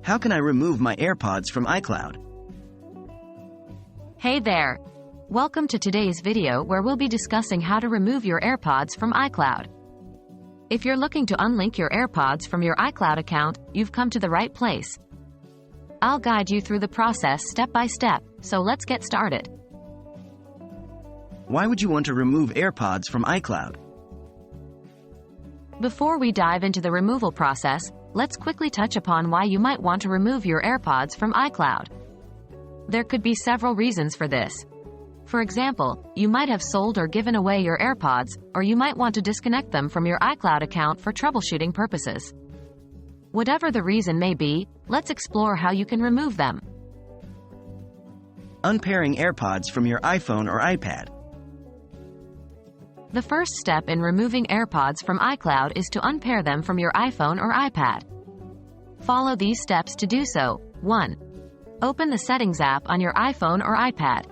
How can I remove my AirPods from iCloud? Hey there! Welcome to today's video where we'll be discussing how to remove your AirPods from iCloud. If you're looking to unlink your AirPods from your iCloud account, you've come to the right place. I'll guide you through the process step by step, so let's get started. Why would you want to remove AirPods from iCloud? Before we dive into the removal process, let's quickly touch upon why you might want to remove your AirPods from iCloud. There could be several reasons for this. For example, you might have sold or given away your AirPods, or you might want to disconnect them from your iCloud account for troubleshooting purposes. Whatever the reason may be, let's explore how you can remove them. Unpairing AirPods from your iPhone or iPad. The first step in removing AirPods from iCloud is to unpair them from your iPhone or iPad. Follow these steps to do so. 1. Open the Settings app on your iPhone or iPad.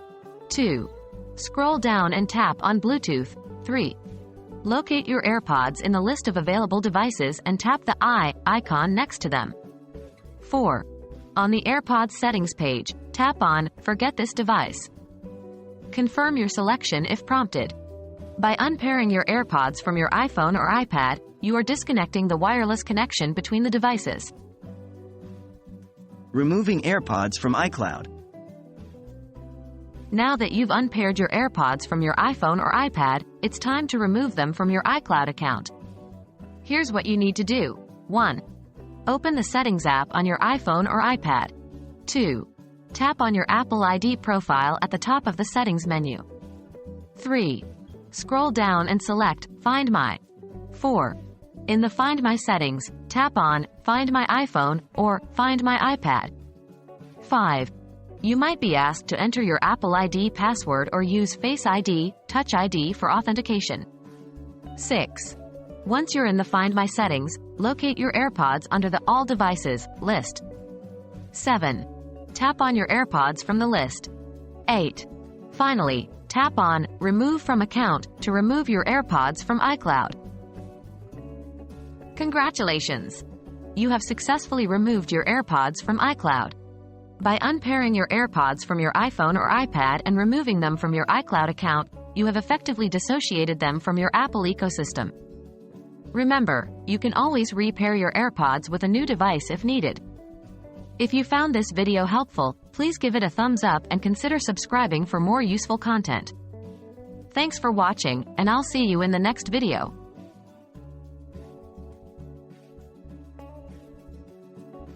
2. Scroll down and tap on Bluetooth. 3. Locate your AirPods in the list of available devices and tap the icon next to them. 4. On the AirPods settings page, tap on Forget this device. Confirm your selection if prompted. By unpairing your AirPods from your iPhone or iPad, you are disconnecting the wireless connection between the devices. Removing AirPods from iCloud. Now that you've unpaired your AirPods from your iPhone or iPad, it's time to remove them from your iCloud account. Here's what you need to do. 1. Open the Settings app on your iPhone or iPad. 2. Tap on your Apple ID profile at the top of the Settings menu. 3. Scroll down and select Find My. 4. In the Find My settings, tap on Find My iPhone or Find My iPad. 5. You might be asked to enter your Apple ID password or use Face ID, Touch ID for authentication. 6. Once you're in the Find My settings, locate your AirPods under the All Devices list. 7. Tap on your AirPods from the list. 8. Finally, tap on Remove from Account to remove your AirPods from iCloud. Congratulations! You have successfully removed your AirPods from iCloud. By unpairing your AirPods from your iPhone or iPad and removing them from your iCloud account, you have effectively dissociated them from your Apple ecosystem. Remember, you can always repair your AirPods with a new device if needed. If you found this video helpful, please give it a thumbs up and consider subscribing for more useful content. Thanks for watching, and I'll see you in the next video.